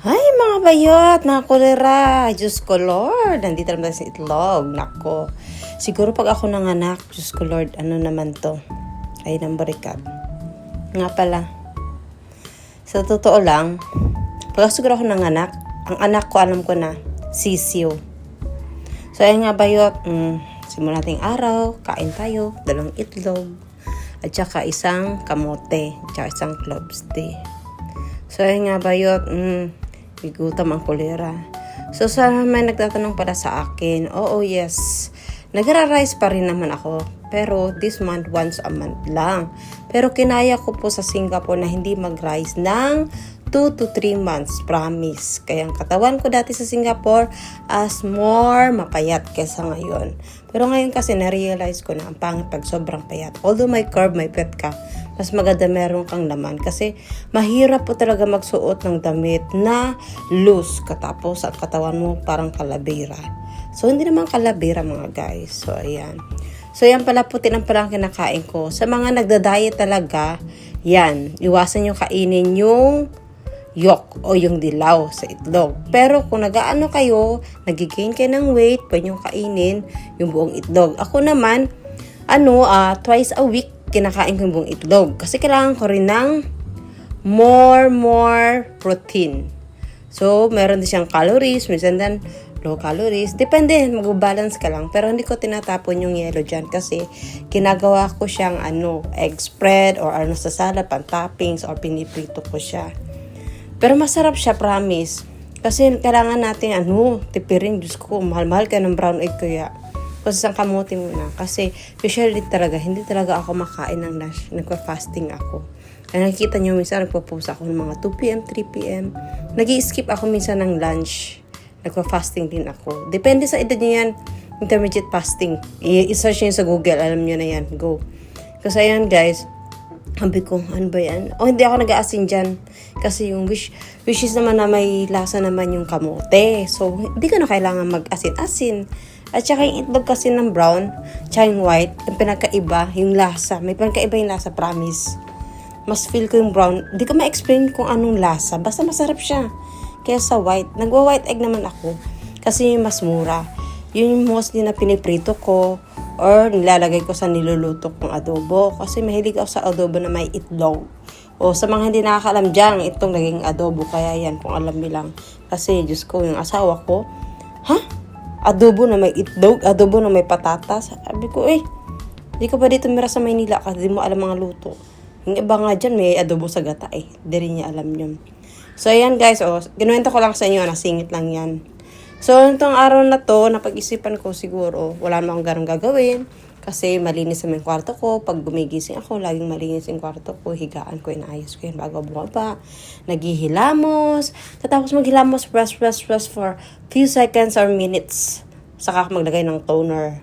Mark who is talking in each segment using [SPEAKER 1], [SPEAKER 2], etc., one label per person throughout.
[SPEAKER 1] Ay, mga bayot, mga kulera. Diyos ko, Lord. Nandito naman sa itlog. Nako. Siguro pag ako nanganak, Diyos ko, Lord, ano naman to? Ay, nang barikat. Nga pala. Sa totoo lang, pag siguro ako nanganak, ang anak ko, alam ko na, sisiyo. So, ayun nga bayot. Simula nating araw, kain tayo, 2 itlog, at saka isang kamote, at saka isang cloves tea. So, ayun nga bayot, igutom ang kulera. So, sa may nagtatanong pala sa akin, oo, yes, nagra-rice pa rin naman ako. Pero, this month, once a month lang. Pero, kinaya ko po sa Singapore na hindi mag-rice ng 2 to 3 months, promise. Kaya ang katawan ko dati sa Singapore as more mapayat kesa ngayon. Pero ngayon kasi na-realize ko na ang pangit pag sobrang payat. Although may curve, may pet ka, mas maganda meron kang laman. Kasi mahirap po talaga magsuot ng damit na loose. Katapos ang katawan mo parang kalabira. So hindi naman kalabira mga guys. So ayan. So yan pala puti ng pala ang kinakain ko. Sa mga nagda-diet talaga, yan, iwasan nyo kainin yung yolk o yung dilaw sa itlog. Pero kung nagaano kayo, nagigain kayo ng weight, pwede nyo kainin yung buong itlog. Ako naman, twice a week, kinakain ko yung buong itlog. Kasi kailangan ko rin ng more protein. So, meron din siyang calories, minsan din low calories. Depende, mag-balance ka lang. Pero hindi ko tinatapon yung yellow dyan kasi ginagawa ko siyang egg spread or sa salad, pan-toppings or piniprito ko siya. Pero masarap siya, promise. Kasi kailangan natin, tipirin. Diyos ko, mahal-mahal ka ng brown egg kaya. Kasi isang kamote muna. Kasi usually talaga, hindi talaga ako makain ng lunch. Nagpa-fasting ako. Kaya nakikita nyo, minsan nagpo-post ako ng mga 2 p.m., 3 p.m. Nag-i-skip ako minsan ng lunch. Nagpa-fasting din ako. Depende sa edad nyo yan, intermediate fasting. I-search nyo sa Google, alam nyo na yan. Go. Kasi ayan guys, sabi ko, ano ba yan? Hindi ako nag-aasin dyan. Kasi yung wishes naman na may lasa naman yung kamote. So, hindi ka na kailangan mag-asin-asin. At saka yung itlog kasi ng brown, tsaka yung white, yung pinagkaiba, yung lasa. May pinagkaiba yung lasa, promise. Mas feel ko yung brown. Hindi ko ma-explain kung anong lasa. Basta masarap siya. Kaya sa white, nagwa-white egg naman ako. Kasi yung mas mura. Yun yung mostly na piniprito ko. Or nilalagay ko sa niluluto kong adobo. Kasi mahilig ako sa adobo na may itlog. O sa mga hindi nakakaalam dyan, itong naging adobo. Kaya yan, kung alam nilang. Kasi, Diyos ko, yung asawa ko, adobo na may itlog? Adobo na may patatas? Sabi ko, di ka ba dito mira sa Maynila kasi di mo alam mga luto. Yung iba nga dyan, may adobo sa gata Di rin niya alam yun. So, ayan guys, ginuwento ko lang sa inyo, nasingit lang yan. So, itong araw na to, napag-isipan ko siguro, wala naman akong ganun gagawin. Kasi malinis naman yung kwarto ko. Pag gumigising ako, laging malinis yung kwarto ko. Higaan ko, inaayos ko yun bago bumaba. Naghihilamos. Tapos maghilamos, brush for few seconds or minutes. Saka ako maglagay ng toner.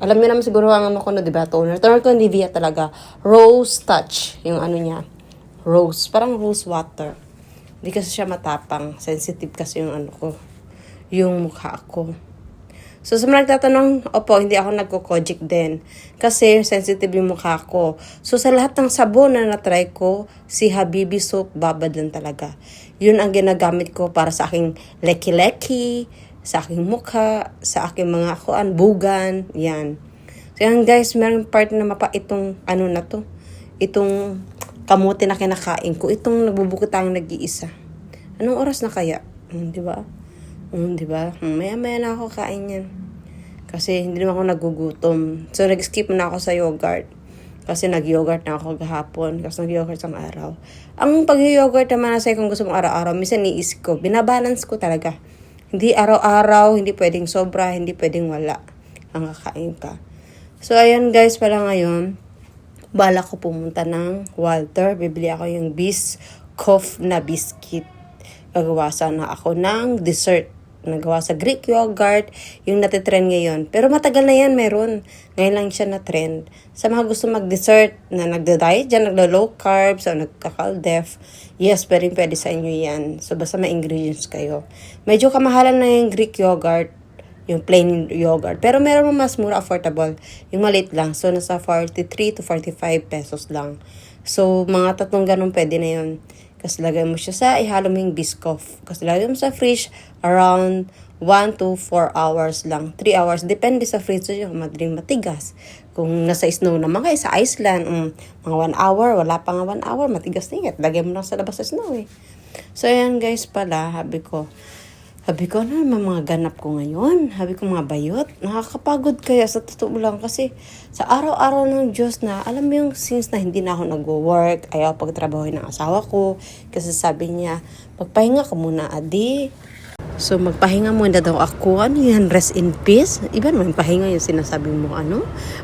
[SPEAKER 1] Alam niyo naman siguro ang diba? Toner. Toner ko Nivea talaga. Rose touch. Yung niya. Rose. Parang rose water. Hindi kasi siya matapang. Sensitive kasi yung yung mukha ko. So, sa mga nagtatanong, hindi ako nagko-kojic din. Kasi, sensitive yung mukha ko. So, sa lahat ng sabon na natry ko, si Habibi Soap, babad lang talaga. Yun ang ginagamit ko para sa aking leki-leki, sa aking mukha, sa aking mga bugan, yan. So, yan guys, meron part na mapa itong, itong kamote na kinakain ko. Itong nagbubukit ang nag-iisa. Anong oras na kaya? Diba? Diba? Maya-maya na ako kain yan. Kasi hindi naman ako nagugutom. So, nag-skip na ako sa yogurt. Kasi nag-yogurt na ako gahapon. Kasi nag-yogurt sa araw. Ang pag-yogurt naman na sa'yo kung gusto mong araw-araw, minsan niisip ko, binabalance ko talaga. Hindi araw-araw, hindi pwedeng sobra, hindi pwedeng wala. Ang kakain ka. So, ayan guys, pala ngayon, bala ko pumunta ng Walter. Bibili ako yung Biscoff na biscuit. Gagawa sana ako ng dessert. Nagawa sa Greek yogurt, yung natitrend ngayon. Pero matagal na yan, meron. Ngayon lang siya na-trend. Sa mga gusto mag-dessert na nagda-diet dyan, nagda-low carbs, o nagka-caldef, yes, pwede sa inyo yan. So, basta may ingredients kayo. Medyo kamahalan na yung Greek yogurt, yung plain yogurt. Pero meron mo mas mura, affordable. Yung maliit lang. So, nasa 43 to 45 pesos lang. So, mga 3 ganun pwede na yun. Kasi lagay mo siya sa ihalo mo yung Biscoff. Kasi lagay mo sa fridge around 1 to 4 hours lang. 3 hours. Depende sa fridge nyo. Madaling matigas. Kung nasa snow naman kayo, sa Iceland, mga 1 hour, wala pa nga 1 hour, matigas na yan. Lagay mo lang sa labas sa snow eh. So, ayan guys pala, Sabi ko, ano naman mga ganap ko ngayon? Sabi ko, mga bayot. Nakakapagod kaya sa totoo lang. Kasi sa araw-araw ng Diyos na, alam mo yung since na hindi na ako nag-work, ayaw pagtrabahoin ng asawa ko. Kasi sabi niya, magpahinga ka muna, adi. So, magpahinga muna daw ako. Ano yan? Rest in peace? Iba naman pahinga yung sinasabi mo,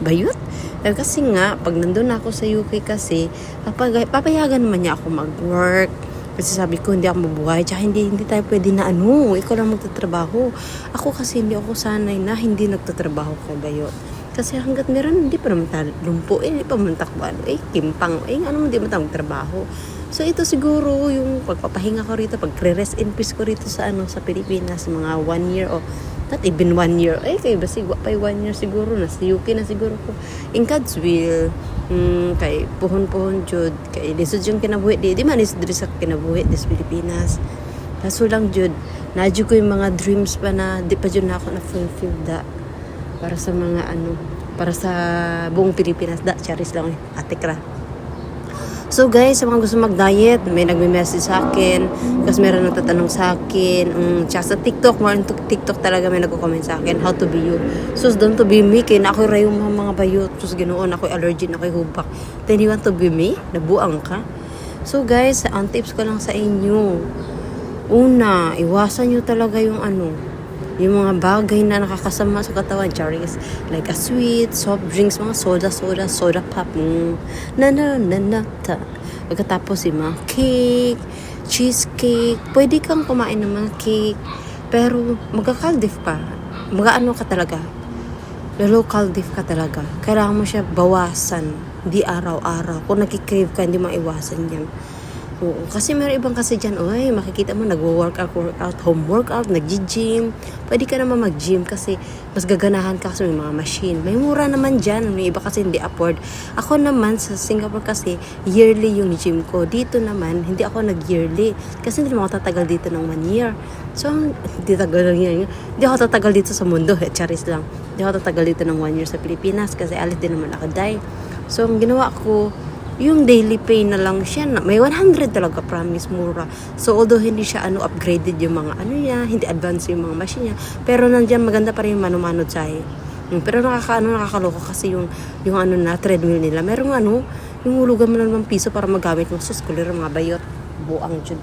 [SPEAKER 1] bayot? Kasi nga, pag nandun ako sa UK kasi, papayagan naman niya ako mag-work. Kasi sabi ko, hindi ako mabuhay. Tsaka hindi tayo pwede na ikaw lang magtatrabaho. Ako kasi hindi ako sanay na hindi nagtatrabaho kay bayot. Kasi hanggat meron, hindi pa naman tayo lumpo. Hindi pa naman takbuhan. Kimpang. Hindi mo tayo magtrabaho. So, ito siguro yung pagpapahinga ko rito, pag-rest in peace ko rito sa Pilipinas, mga 1 year o not even 1 year. Kayo ba sigwa pa 1 year siguro na sa UK na siguro ko. In God's will, kay puhon-puhon jud kay lisod yung kinabuhi di man is diri sa kinabuhi sa Pilipinas. Kaso lang jud, nadyo ko yung mga dreams pa na di pa jud na ako na fulfill para sa mga para sa buong Pilipinas charis lang ate kra. So guys, sa mga gusto mag-diet, may nagme-message sa akin kasi meron nagtatanong sa akin. Tsaka sa TikTok, more into TikTok talaga may nagko-comment sa akin, how to be you. So, don't to be me, kaya na ako rayo mga bayot. So, ganoon, ako'y allergic, ako'y hubak. Then you want to be me? Nabuang ka? So guys, ang tips ko lang sa inyo. Una, iwasan nyo talaga yung yung mga bagay na nakakasama sa katawan, charis, like a sweet, soft drinks, mga soda pop, pagkatapos yung mga cake, cheesecake, pwede kang kumain ng mga cake, pero magka-caldif ka, ka talaga, local diff ka talaga, kailangan mo siya bawasan, di araw-araw, kung nakikrave ka, hindi maiwasan yan. Oo, kasi meron ibang kasi dyan, makikita mo nag-workout, home workout, nag-gym. Pwede ka naman mag-gym kasi mas gaganahan ka kasi may mga machine. May mura naman dyan, may iba kasi hindi afford. Ako naman sa Singapore kasi, yearly yung gym ko. Dito naman, hindi ako nag-yearly. Kasi hindi naman ako tatagal dito ng 1 year. So, hindi ako tatagal dito sa mundo, charis lang. Hindi ako tatagal dito ng 1 year sa Pilipinas kasi alis din naman ako, day. So, ang ginawa ko, yung daily pay na lang siya, may 100 talaga, promise, mura. So, although hindi siya upgraded yung mga niya, hindi advanced yung mga machine niya, pero nandiyan maganda pa rin yung mano-mano tayo. Pero nakakaloko kasi yung na treadmill nila. Merong yung hulugan mo na ng piso para magamit mo. Sus, kulira mga bayot. Buang dyan.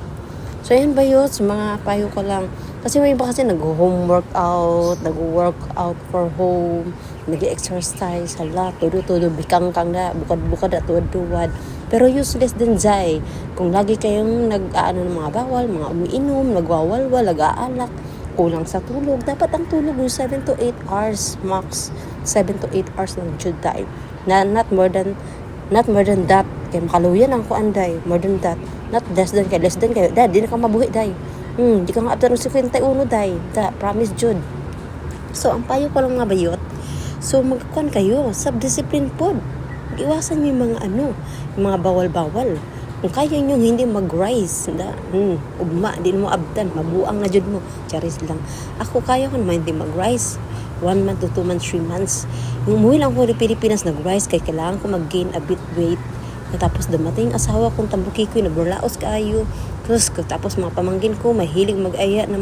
[SPEAKER 1] So, ayan bayot, mga payo ko lang. Kasi may iba kasi nag-home workout, nag-workout for home, nag-exercise, todo bikang-kang na, bukad-bukad at tuwad-tuwad. Pero useless din zay. Kung lagi kayong ng mga bawal, mga umiinom, nagwawalwal, nag-aalak, kulang sa tulog. Dapat ang tulog yung 7 to 8 hours max. 7 to 8 hours lang jud tayo. Not more than that. Kaya makaluyan ang kuanday. More than that. Not less than kayo. Dad, di na ka mabuhi, day. Di ka nga up to 51, day. Promise jud. So, ang payo ko lang nga bayot. So, magkuhan kayo. Self-discipline po. Iwasan nyo yung mga yung mga bawal-bawal. Kung kaya nyo hindi mag-rise, ugma, di mo abdan, mabuang na jud mo. Charis lang. Ako kaya ko naman hindi mag-rise. 1 month to 2 months, 3 months. Yung umuwi lang ko sa Pilipinas, nag-rise, kaya kailangan ko mag-gain a bit weight. Tapos dumating asawa kong tambuki ko, naburlaos kaayo. Tapos mga pamangkin ko, mahilig mag-aya na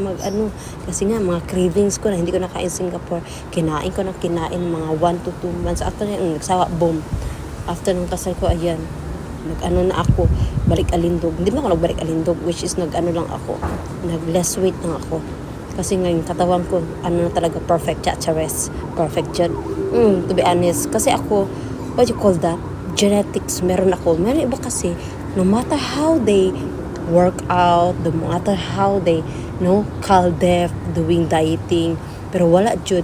[SPEAKER 1] kasi nga mga cravings ko na hindi ko nakain Singapore. Kinain ko mga 1 to 2 months. After na, nagsawa, boom. After ng kasal ko, ayan, na ako, balik alindog. Hindi mo ako nagbalik alindog, which is lang ako. Nag-less weight lang ako. Kasi nga yung katawan ko, na talaga, perfect chachares. Perfect dyan. To be honest. Kasi ako, what you call that? Genetics, meron iba kasi, no matter how they work out, no matter how they call deaf, doing dieting, pero wala jud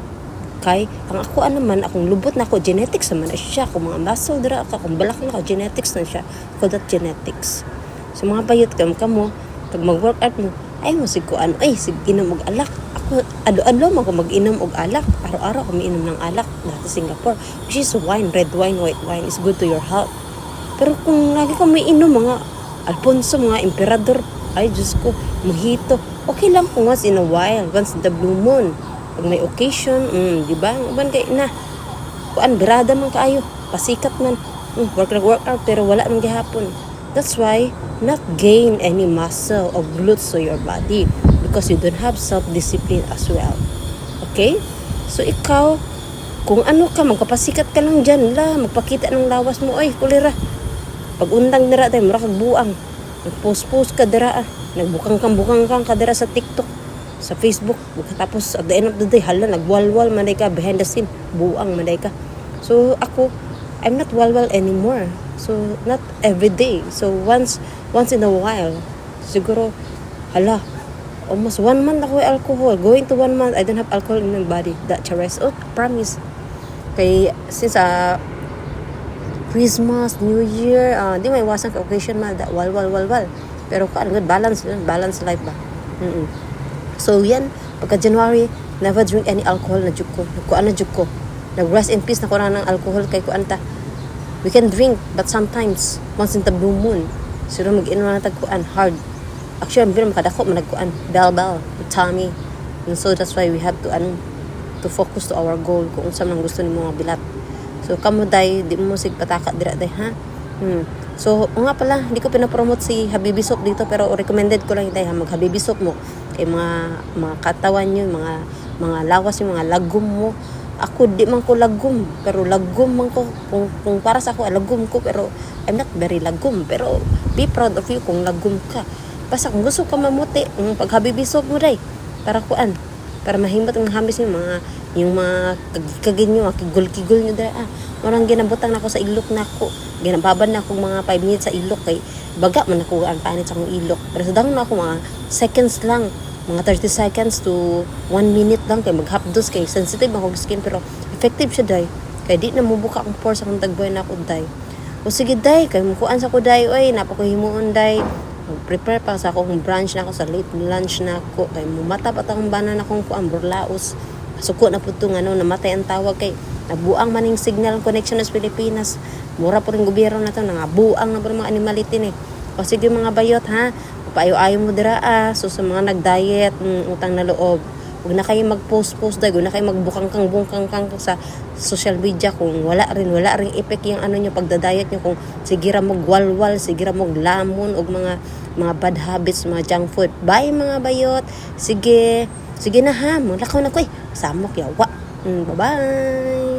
[SPEAKER 1] kay ang ako akong lubot na ako, genetics naman siya, kung mga muscle dira ka, kung balak na ako, genetics na siya, call that genetics. So mga bayot kamo pag mag-workout mo, ay mo sig inom og alak. Ako ado-adlaw man ko mag-inom og alak, araw-araw ko miinom ng alak dito sa Singapore, which is wine, red wine, white wine is good to your health. Pero kung lagi ka may inom mga Alfonso, mga emperador, ay Diyos ko, mojito. Okay lang kung once in a while, once in the blue moon. Pag may occasion, di ba? Uban kay na, kuan, birada man kaayo, pasikat man. Workout, pero wala man gihapon. That's why, not gain any muscle or glutes to your body because you don't have self-discipline as well. Okay? So, ikaw, kung ano ka, magpapasikat ka lang dyan, magpakita ng lawas mo, ay, kulira. Pag undang dira tayo, mura kag buang. Nag-post ka dira, nagbukang kang ka dira sa TikTok, sa Facebook. Tapos, at the end of the day, hala, nagwalwal, manday ka, behind the scene, buang, manday ka. So, ako, I'm not walwal anymore. So, not every day. So, once in a while, siguro, hala, almost 1 month ako alcohol. Going to 1 month, I don't have alcohol in my body. That charis. Oh, promise. Kay, since Christmas, New Year, di may iwasan ka occasion man, wal. Pero balance life ba? So, yan, pagka January, never drink any alcohol na juk ko. Kuan na juk ko. Nag-rest in peace na ko na ng alcohol kay kuan ta. We can drink, but sometimes, once in the blue moon, sila mag-inom na tagkuan, hard. Actually, ang bilang makadako, managkuan, bell, tummy. And so, that's why we have to focus to our goal, kung unsa man gusto ni mga bilat. So, kamo day, di mo sig pataka dira day, ha? So, nga pala, hindi ko pinapromote si Habibi Soap dito, pero recommended ko lang day, ha, mag-Habibi Soap mo. Kay mga katawan nyo, mga lawas, yung mga lagom mo. Ako, di man ko lagom, pero lagom man ko. Kung para sa ako, lagom ko, pero I'm not very lagom. Pero be proud of you kung lagom ka. Basta kung gusto ka mamuti, pag-Habibi Soap mo day, para kuan, para mahimot ang hamis yung mga kagin nyo, kigul-kigul nyo dahil, marang ginabutang na ako sa ilok na ako. Ginababad na ako mga 5 minutes sa ilok, kay baga man ako ang panit sa akong ilok. Pero sa na ako mga seconds lang, mga 30 seconds to 1 minute lang, kay maghapdos, kay sensitive akong skin, pero effective siya day. Kay di na mubuka akong pores akong tagboy na ako day. O sige day, kay mukuan sa ko day, oy, napakuhimuon day. Prepare pa sa akong brunch na ako, sa late lunch na ako, kay mumata pa akong banan akong kuan burlaos. Suko na po itong namatay ang tawag, kay nabuang maning signal connection sa Pilipinas. Mura po rin gobyerno na ito, nangabuang na po mga animalitin eh. O sige mga bayot, ha, papayo-ayo mo dira, so sa mga nag-diet, utang na loob, huwag na kayo mag-post dahil huwag na kayo magbukang kang sa social media kung wala rin effect yung nyo pagda-diet nyo, kung sigira magwalwal, sigira maglamon o mga bad habits, mga junk food. Bye mga bayot, sige na ha, mulakaw na ko samok yawa. Bye-bye.